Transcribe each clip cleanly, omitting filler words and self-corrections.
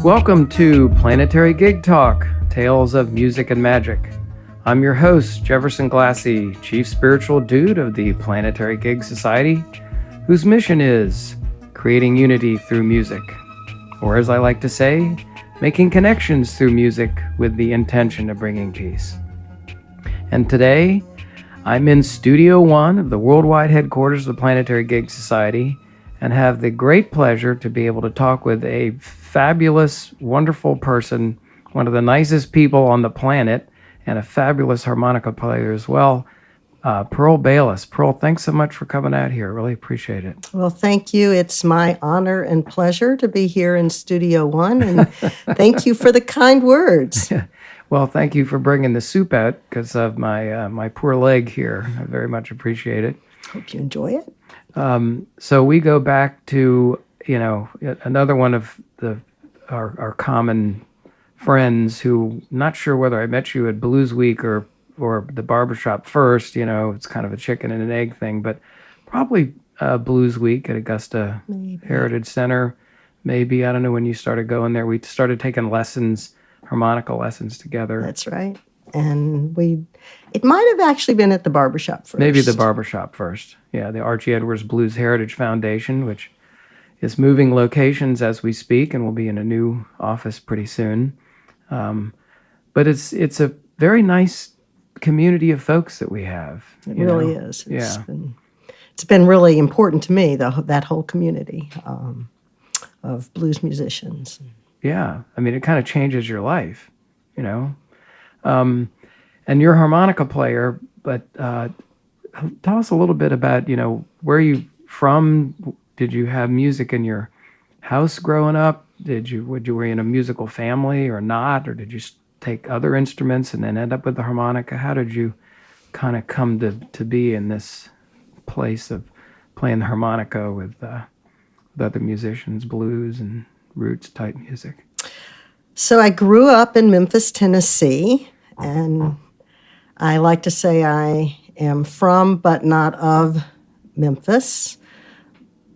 Welcome to Planetary Gig Talk, Tales of Music and Magic. I'm your host, Jefferson Glassy, Chief Spiritual Dude of the Planetary Gig Society, whose mission is creating unity through music, or as I like to say, making connections through music with the intention of bringing peace. And today, I'm in Studio One of the worldwide headquarters of the Planetary Gig Society and have the great pleasure to be able to talk with a fabulous, wonderful person, one of the nicest people on the planet, and a fabulous harmonica player as well, Pearl Bayless. Pearl, thanks so much for coming out here. Really appreciate it. Well, thank you. It's my honor and pleasure to be here in Studio One, and thank you for the kind words. Well, thank you for bringing the soup out because of my poor leg here. I very much appreciate it. Hope you enjoy it. So we go back to, another one of our common friends who, not sure whether I met you at Blues Week or the barbershop first, it's kind of a chicken and an egg thing, but probably Blues Week at Augusta Heritage Center. Maybe, I don't know when you started going there. We started taking harmonica lessons together. That's right. And it might have actually been at the barbershop first. Maybe the barbershop first. Yeah, the Archie Edwards Blues Heritage Foundation, which is moving locations as we speak and will be in a new office pretty soon. But it's a very nice community of folks that we have. It really is. It's been really important to me, that whole community of blues musicians. Yeah, I mean, it kind of changes your life, and you're a harmonica player, but tell us a little bit about, where are you from? Did you have music in your house growing up? Were you in a musical family or not? Or did you take other instruments and then end up with the harmonica? How did you kind of come to be in this place of playing the harmonica with other musicians, blues and roots type music? So I grew up in Memphis, Tennessee, and I like to say I am from but not of Memphis.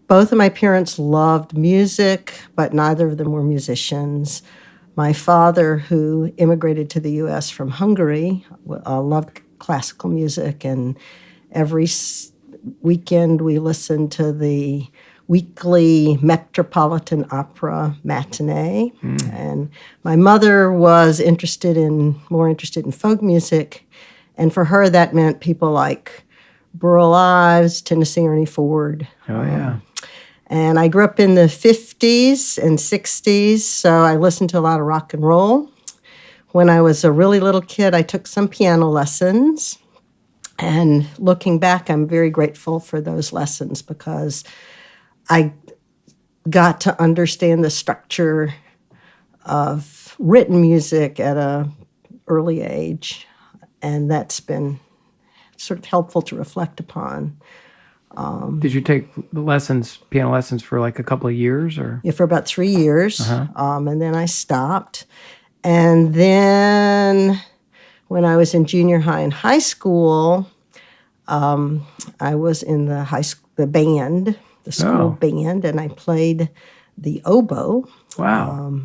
Both of my parents loved music, but neither of them were musicians. My father, who immigrated to the U.S. from Hungary, loved classical music, and every weekend we listened to the weekly Metropolitan Opera matinee. And my mother was more interested in folk music, and for her that meant people like Burl Ives, Tennessee Ernie Ford. Oh, yeah. And I grew up in the 50s and 60s, so I listened to a lot of rock and roll. When I was a really little kid, I took some piano lessons. And looking back, I'm very grateful for those lessons because I got to understand the structure of written music at an early age. And that's been sort of helpful to reflect upon. Did you take piano lessons for like a couple of years? Or? Yeah, for about 3 years. Uh-huh. And then I stopped. And then when I was in junior high and high school, I was in the band, the school band, and I played the oboe. Wow.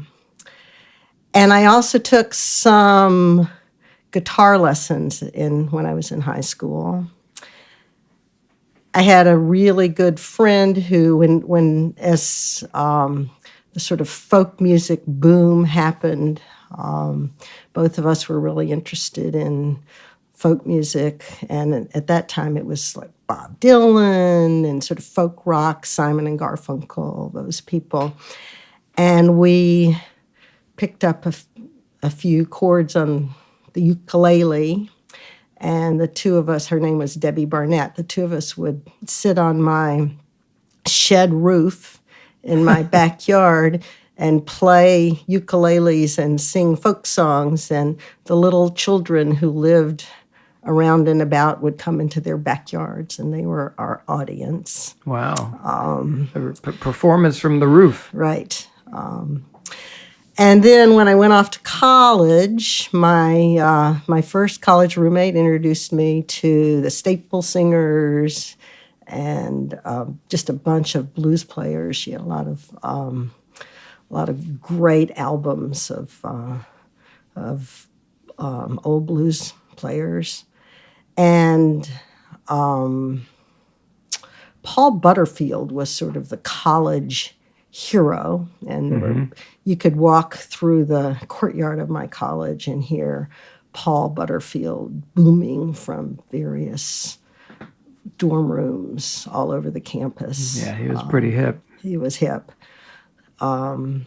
And I also took some guitar lessons when I was in high school. I had a really good friend who, as the sort of folk music boom happened, both of us were really interested in folk music. And at that time, it was like Bob Dylan and sort of folk rock, Simon and Garfunkel, those people. And we picked up a few chords on the ukulele. And the two of us, her name was Debbie Barnett, the two of us would sit on my shed roof in my backyard and play ukuleles and sing folk songs. And the little children who lived around and about would come into their backyards, and they were our audience. Wow. Performance from the roof. Right. And then when I went off to college, my first college roommate introduced me to the Staple Singers and just a bunch of blues players. She had a lot of lot of great albums of old blues players. And Paul Butterfield was sort of the college hero, and you could walk through the courtyard of my college and hear Paul Butterfield booming from various dorm rooms all over the campus. Yeah, he was pretty hip. He was hip. And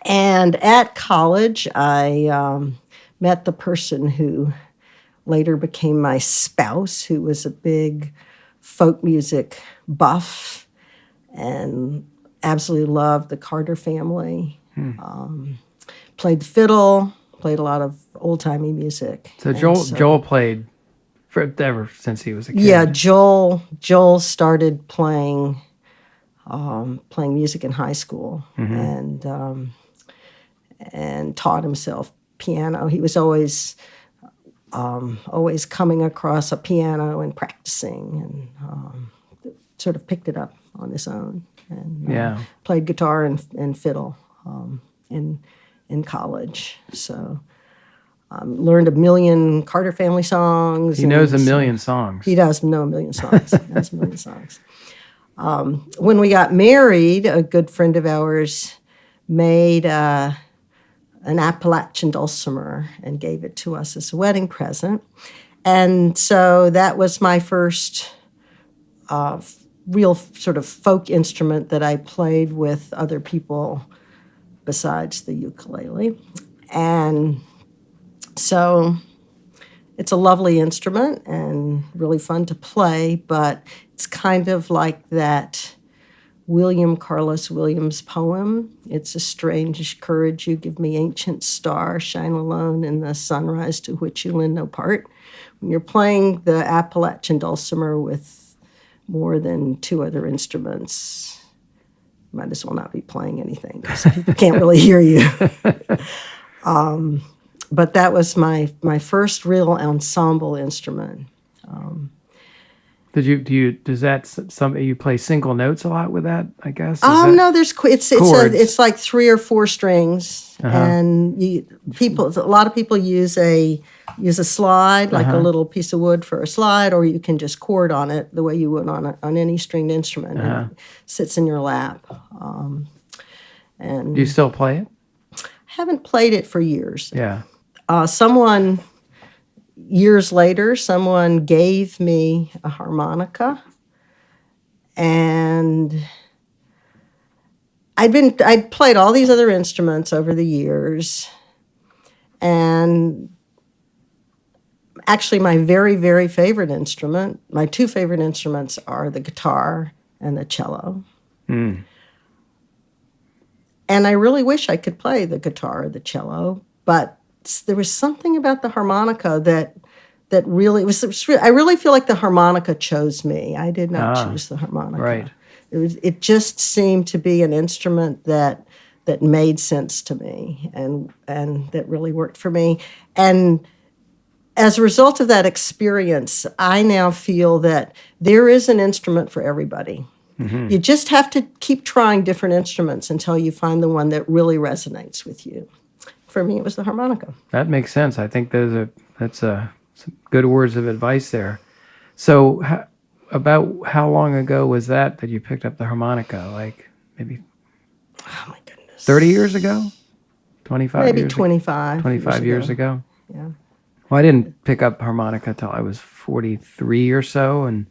at college, I met the person who later became my spouse, who was a big folk music buff and absolutely loved the Carter family. Played the fiddle, played a lot of old-timey music. So Joel played ever since he was a kid. Yeah, Joel started playing music in high school and taught himself piano. He was always coming across a piano and practicing, and sort of picked it up on his own. And played guitar and fiddle in college. So learned a million Carter family songs. He knows a million songs. He does know a million songs. He knows a million songs. When we got married, a good friend of ours made an Appalachian dulcimer and gave it to us as a wedding present. And so that was my first real sort of folk instrument that I played with other people besides the ukulele. And so it's a lovely instrument and really fun to play, but it's kind of like that William Carlos Williams poem. It's a strange courage you give me, ancient star, shine alone in the sunrise to which you lend no part. When you're playing the Appalachian dulcimer with more than two other instruments, you might as well not be playing anything because people can't really hear you. But that was my first real ensemble instrument. You play single notes a lot with that, I guess? No, there's it's chords? like 3 or 4 strings, and a lot of people use a slide, like a little piece of wood for a slide, or you can just chord on it the way you would on any stringed instrument. And it sits in your lap. And do you still play it? I haven't played it for years. Yeah. Years later, someone gave me a harmonica, and I'd played all these other instruments over the years, and actually my very, very favorite instrument, my 2 favorite instruments are the guitar and the cello. And I really wish I could play the guitar or the cello, but there was something about the harmonica that really I really feel like the harmonica chose me. I did not choose the harmonica. Right. It just seemed to be an instrument that made sense to me and that really worked for me. And as a result of that experience, I now feel that there is an instrument for everybody. You just have to keep trying different instruments until you find the one that really resonates with you. For me, it was the harmonica. That makes sense. I think that's some good words of advice there. So about how long ago was that you picked up the harmonica? Like maybe, Oh, my goodness. 30 years ago? 25 Maybe years 25. 25 years ago? Yeah. Well, I didn't pick up harmonica till I was 43 or so, and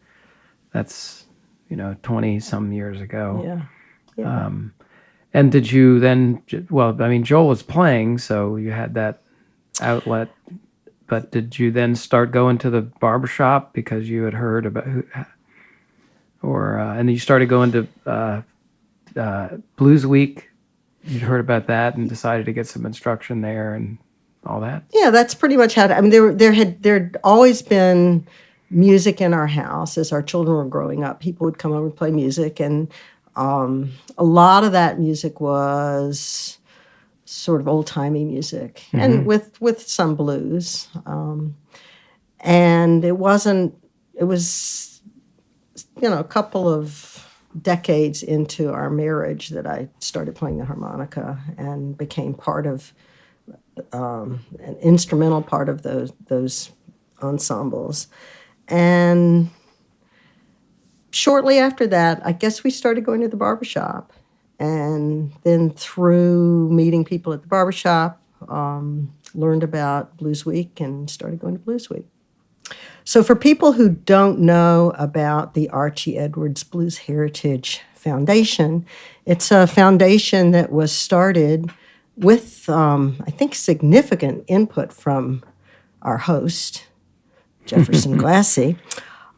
that's, 20-some years ago. Yeah. And did you then, Joel was playing, so you had that outlet, but did you then start going to the barbershop because you had heard about and you started going to Blues Week? You'd heard about that and decided to get some instruction there and all that? Yeah, that's pretty much how there'd always been music in our house as our children were growing up. People would come over and play music, and a lot of that music was sort of old-timey music, and with some blues. And it was, a couple of decades into our marriage that I started playing the harmonica and became part of an instrumental part of those ensembles. And shortly after that, I guess we started going to the barbershop. And then through meeting people at the barbershop, learned about Blues Week and started going to Blues Week. So for people who don't know about the Archie Edwards Blues Heritage Foundation, it's a foundation that was started with, I think, significant input from our host, Jefferson Glassy,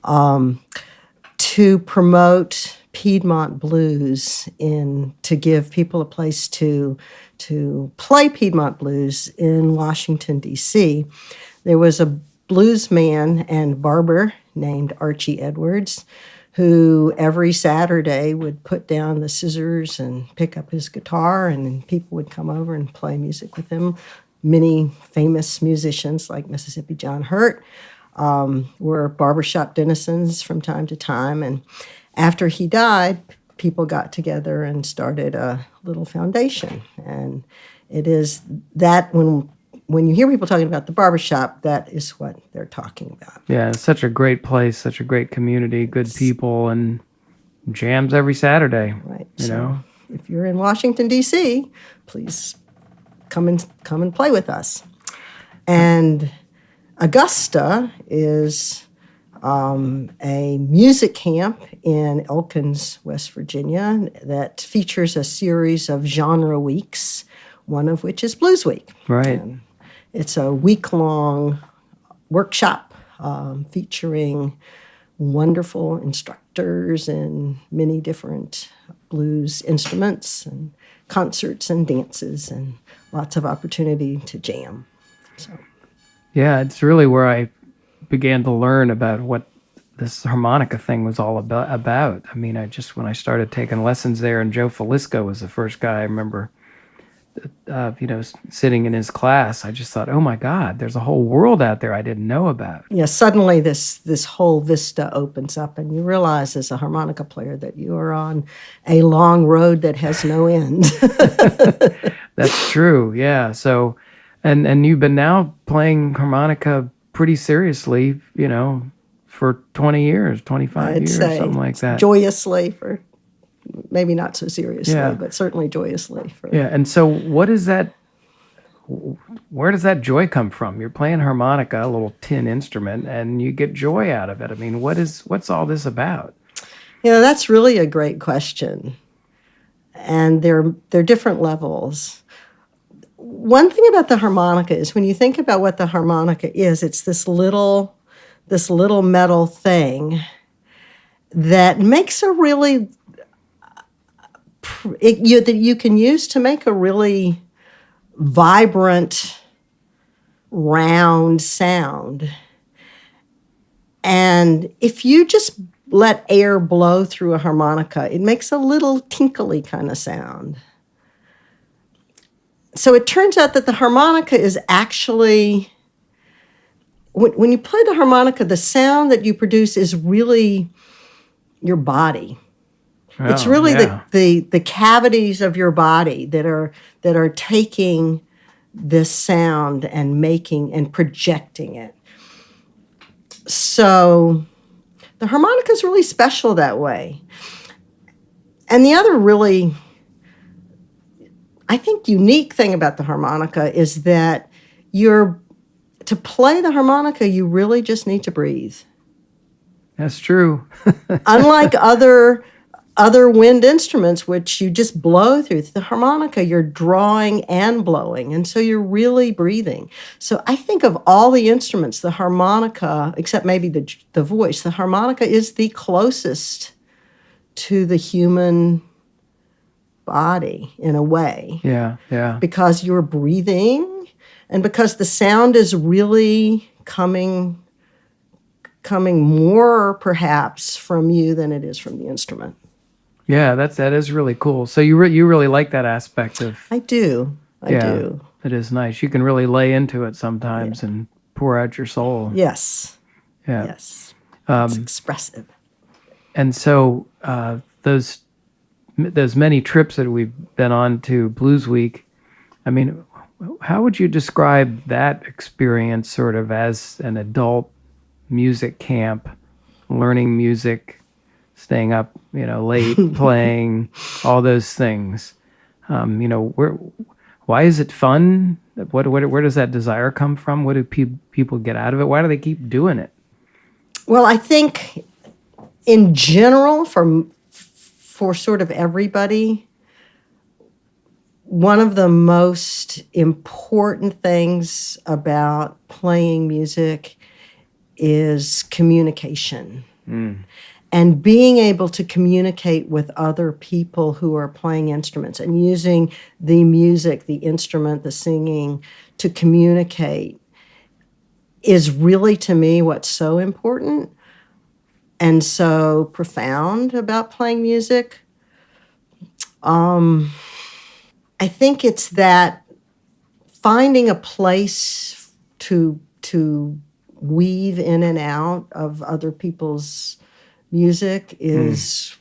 to promote Piedmont blues to give people a place to play Piedmont blues in Washington, D.C. There was a blues man and barber named Archie Edwards who every Saturday would put down the scissors and pick up his guitar, and people would come over and play music with him. Many famous musicians like Mississippi John Hurt were barbershop denizens from time to time. And after he died, people got together and started a little foundation. And it is that when you hear people talking about the barbershop, that is what they're talking about. Yeah, it's such a great place, such a great community, good people, and jams every Saturday. Right. You know? If you're in Washington, D.C., please come and play with us. And Augusta is a music camp in Elkins, West Virginia, that features a series of genre weeks, one of which is Blues Week. Right. And it's a week-long workshop featuring wonderful instructors and many different blues instruments and concerts and dances and lots of opportunity to jam. So, yeah, it's really where I began to learn about what this harmonica thing was all about. I mean, when I started taking lessons there, and Joe Falisco was the first guy I remember, sitting in his class, I just thought, oh my God, there's a whole world out there I didn't know about. Yeah, suddenly this whole vista opens up, and you realize as a harmonica player that you are on a long road that has no end. That's true, yeah. So, and you've been now playing harmonica pretty seriously, for 20 years, 25 I'd years, say something like that. Joyously, for maybe not so seriously, Yeah. but certainly joyously. Yeah, and so what is that? Where does that joy come from? You're playing harmonica, a little tin instrument, and you get joy out of it. I mean, what's all this about? That's really a great question. And there are different levels. One thing about the harmonica is when you think about what the harmonica is, it's this little metal thing that makes a really that you can use to make a really vibrant, round sound. And if you just let air blow through a harmonica, it makes a little tinkly kind of sound. So it turns out that the harmonica is actually, when you play the harmonica, the sound that you produce is really your body. Oh, it's really yeah. the cavities of your body that are taking this sound and making and projecting it. So the harmonica is really special that way. And the other really, I think, unique thing about the harmonica is that to play the harmonica, you really just need to breathe. That's true. Unlike other wind instruments, which you just blow through, the harmonica, you're drawing and blowing, and so you're really breathing. So I think of all the instruments, the harmonica, except maybe the voice, the harmonica is the closest to the human body in a way. Yeah, yeah. Because you're breathing, and because the sound is really coming more perhaps from you than it is from the instrument. Yeah, that is really cool. So you really like that aspect of. I do. I do. It is nice. You can really lay into it sometimes and pour out your soul. Yes. Yeah. Yes. It's expressive. And so those many trips that we've been on to Blues Week, I mean, how would you describe that experience sort of as an adult music camp, learning music, staying up, late, playing, all those things? Why is it fun? Where does that desire come from? What do people get out of it? Why do they keep doing it? Well, I think in general, for sort of everybody, one of the most important things about playing music is communication. And being able to communicate with other people who are playing instruments and using the music, the instrument, the singing to communicate is really, to me, what's so important and so profound about playing music. I think it's that finding a place to weave in and out of other people's music is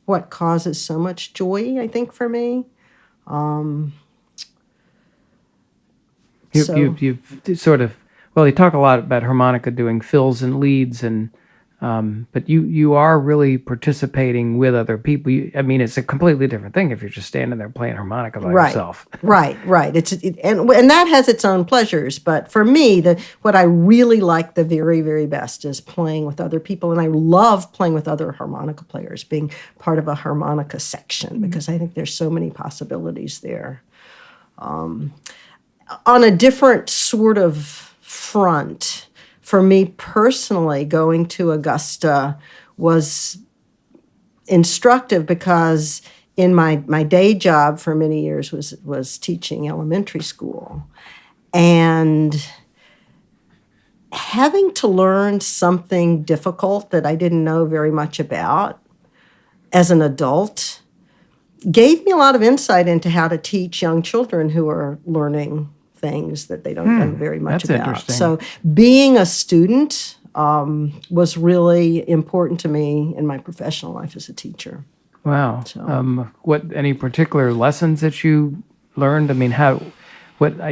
what causes so much joy, I think, for me. You've sort of, well, you talk a lot about harmonica doing fills and leads, but you are really participating with other people. I mean, it's a completely different thing if you're just standing there playing harmonica by yourself. Right. And that has its own pleasures. But for me, what I really like the very, very best is playing with other people. And I love playing with other harmonica players, being part of a harmonica section, because I think there's so many possibilities there. On a different sort of front, for me personally, going to Augusta was instructive because in my day job for many years was teaching elementary school. And having to learn something difficult that I didn't know very much about as an adult gave me a lot of insight into how to teach young children who are learning things that they don't know very much That's about. interesting. So being a student was really important to me in my professional life as a teacher. Wow. What any particular lessons that you learned? I mean,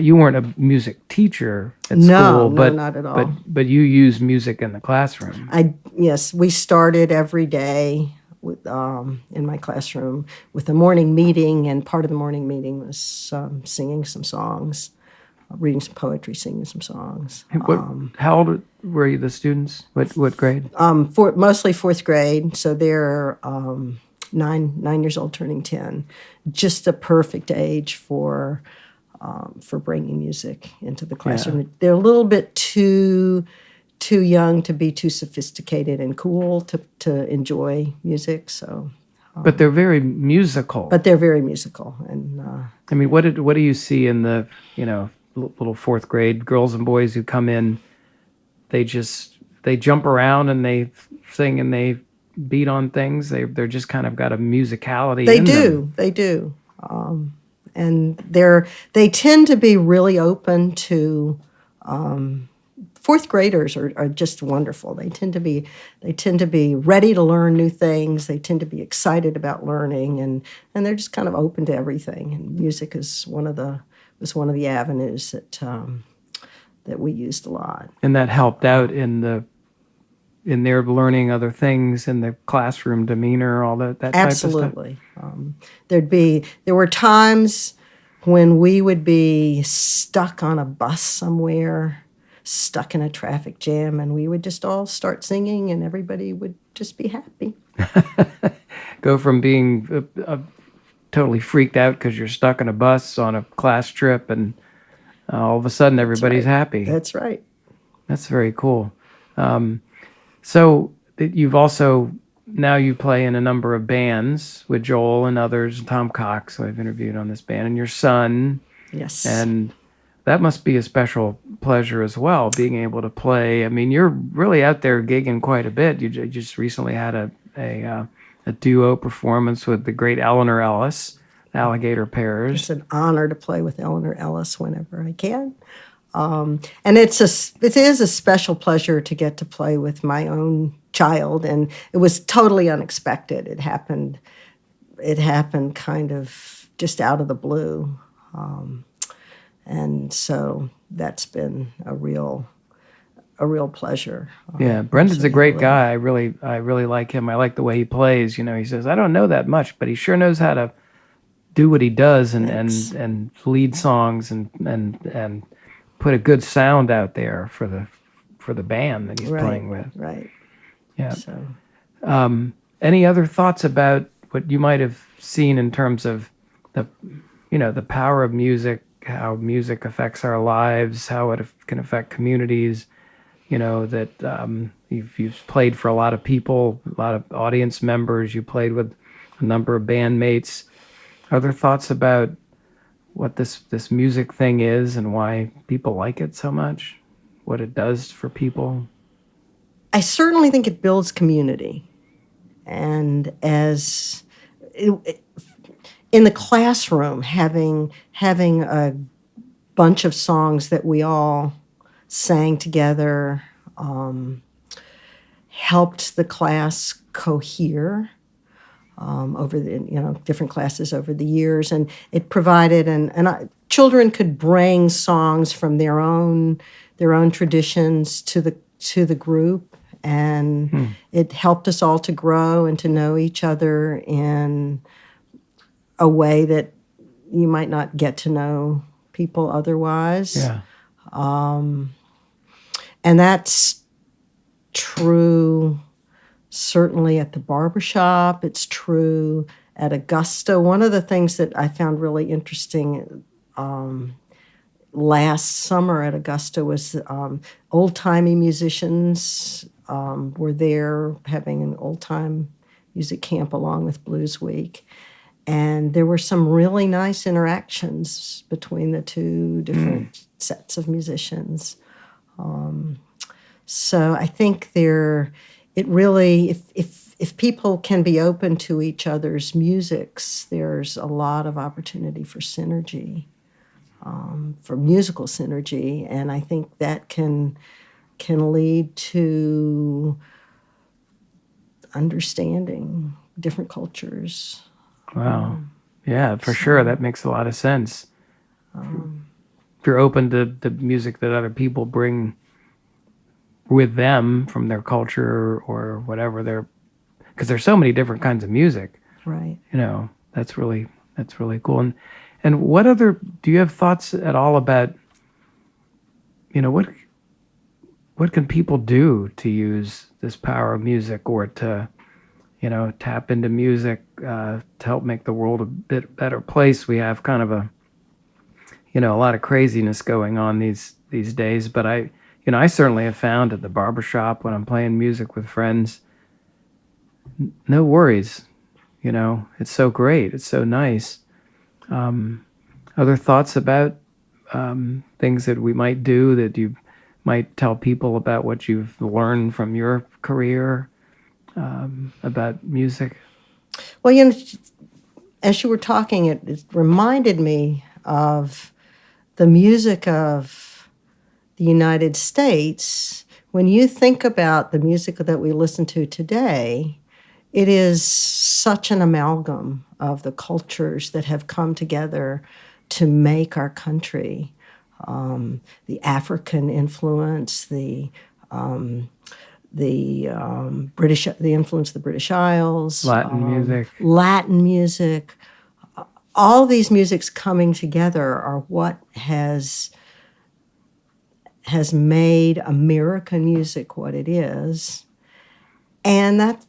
you weren't a music teacher at school, but not at all. But you use music in the classroom. Yes, we started every day with in my classroom with a morning meeting, and part of the morning meeting was singing some songs, reading some poetry, singing some songs. How old were you, the students? What grade? Mostly fourth grade, so they're 9 years old, turning 10. Just the perfect age for bringing music into the classroom. Yeah. They're a little bit too young to be too sophisticated and cool to enjoy music. So, but they're very musical. And I mean, what do you see in the little fourth grade girls and boys who come in? They jump around and they sing and they beat on things. They're just kind of got a musicality. They do. And they tend to be really open to. Fourth graders are just wonderful. They tend to be ready to learn new things. They tend to be excited about learning, and they're just kind of open to everything. And music is one of the avenues that we used a lot. And that helped out in their learning other things, in the classroom demeanor, all that type of stuff. Absolutely. There were times when we would be stuck on a bus somewhere, stuck in a traffic jam, and we would just all start singing, and everybody would just be happy. Go from being totally freaked out because you're stuck in a bus on a class trip, and all of a sudden everybody's happy. That's right. That's very cool. So you've also, now you play in a number of bands with Joel and others, Tom Cox, who I've interviewed on this band, and your son. Yes. And that must be a special pleasure as well, being able to play. I mean, you're really out there gigging quite a bit. You just recently had a duo performance with the great Eleanor Ellis, Alligator Pears. It's an honor to play with Eleanor Ellis whenever I can. And it is a special pleasure to get to play with my own child, and it was totally unexpected. It happened kind of just out of the blue. And so that's been a real pleasure. Yeah, Brendan's a great guy. I really like him. I like the way he plays. He says, I don't know that much, but he sure knows how to do what he does and lead songs and put a good sound out there for the band that he's playing with. Right. Yeah. So, any other thoughts about what you might have seen in terms of the power of music, how music affects our lives, how it can affect communities? That you've played for a lot of people, a lot of audience members. You played with a number of bandmates. Are there thoughts about what this music thing is and why people like it so much? What it does for people? I certainly think it builds community. And as in the classroom, having a bunch of songs that we all sang together helped the class cohere over the different classes over the years, and it provided children could bring songs from their own traditions to the group, and it helped us all to grow and to know each other in a way that you might not get to know people otherwise. Yeah. And that's true certainly at the barbershop. It's true at Augusta. One of the things that I found really interesting last summer at Augusta was old-timey musicians were there having an old-time music camp along with Blues Week. And there were some really nice interactions between the two different sets of musicians. So I think it really, if people can be open to each other's musics, there's a lot of opportunity for synergy, for musical synergy, and I think that can lead to understanding different cultures. Wow. Yeah, for sure. That makes a lot of sense. If you're open to the music that other people bring with them from their culture or whatever, because there's so many different kinds of music. Right. That's really cool. And what other, do you have thoughts at all about, what can people do to use this power of music or to, tap into music to help make the world a bit better place? We have kind of a lot of craziness going on these days, but I certainly have found at the barbershop when I'm playing music with friends, no worries. It's so great. It's so nice. Other thoughts about things that we might do that you might tell people about what you've learned from your career about music? Well, as you were talking, it reminded me of the music of the United States. When you think about the music that we listen to today, it is such an amalgam of the cultures that have come together to make our country. The African influence, the British, the influence of the British Isles, Latin music. All these musics coming together are what has made American music what it is, and that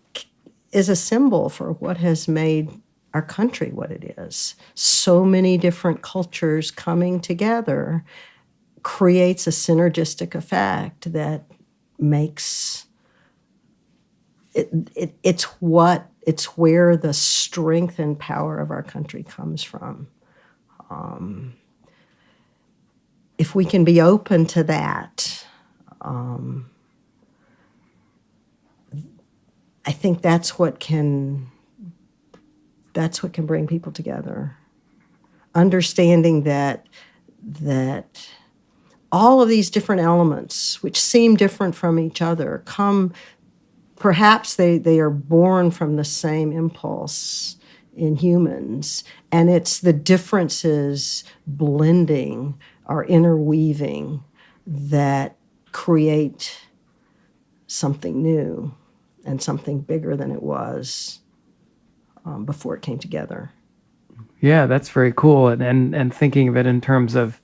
is a symbol for what has made our country what it is. So many different cultures coming together creates a synergistic effect that makes it's where the strength and power of our country comes from. If we can be open to that, I think that's what can bring people together. Understanding that all of these different elements, which seem different from each other, come perhaps they are born from the same impulse in humans, and it's the differences blending or interweaving that create something new and something bigger than it was before it came together. Yeah, that's very cool. And thinking of it in terms of,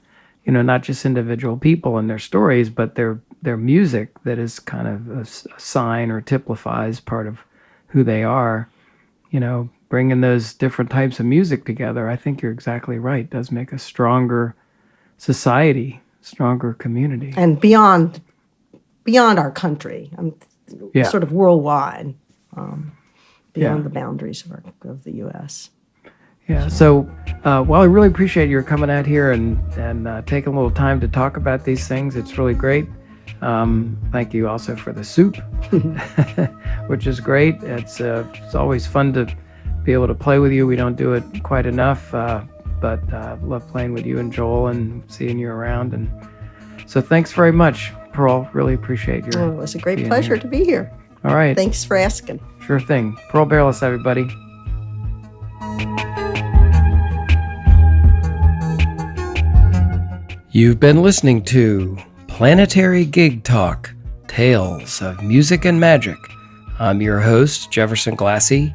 not just individual people and their stories, but their music that is kind of a sign or typifies part of who they are. Bringing those different types of music together, I think you're exactly right. It does make a stronger society, stronger community. And beyond our country, sort of worldwide, beyond the boundaries of the U.S. Yeah. So, well, I really appreciate your coming out here and taking a little time to talk about these things. It's really great. Thank you also for the soup, which is great. It's always fun to be able to play with you. We don't do it quite enough, but love playing with you and Joel and seeing you around. And so thanks very much, Pearl. Really appreciate your It was a great pleasure to be here. All right. Thanks for asking. Sure thing. Pearl Bayless, everybody. You've been listening to Planetary Gig Talk, Tales of Music and Magic. I'm your host, Jefferson Glassy,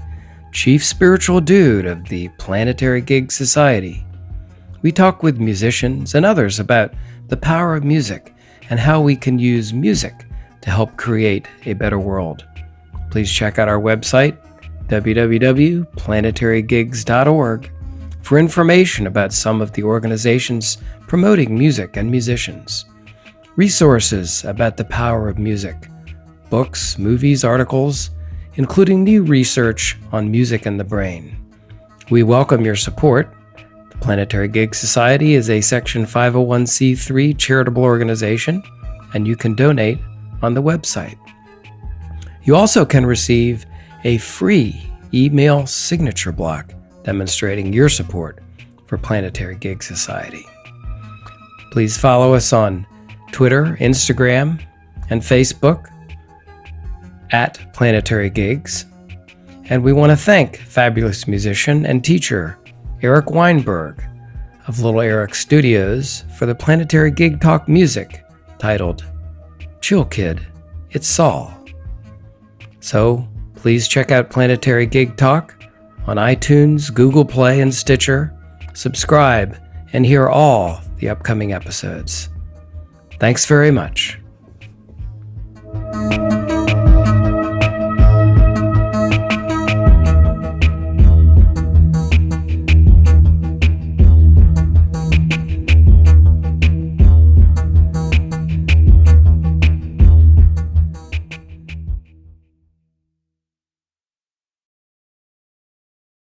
Chief Spiritual Dude of the Planetary Gig Society. We talk with musicians and others about the power of music and how we can use music to help create a better world. Please check out our website, www.planetarygigs.org, for information about some of the organizations promoting music and musicians, resources about the power of music, books, movies, articles, including new research on music and the brain. We welcome your support. The Planetary Gig Society is a Section 501c3 charitable organization, and you can donate on the website. You also can receive a free email signature block demonstrating your support for Planetary Gig Society. Please follow us on Twitter, Instagram, and Facebook at Planetary Gigs. And we want to thank fabulous musician and teacher Eric Weinberg of Little Eric Studios for the Planetary Gig Talk music titled Chill Kid, It's Saul. So please check out Planetary Gig Talk on iTunes, Google Play, and Stitcher. Subscribe and hear all the upcoming episodes. Thanks very much.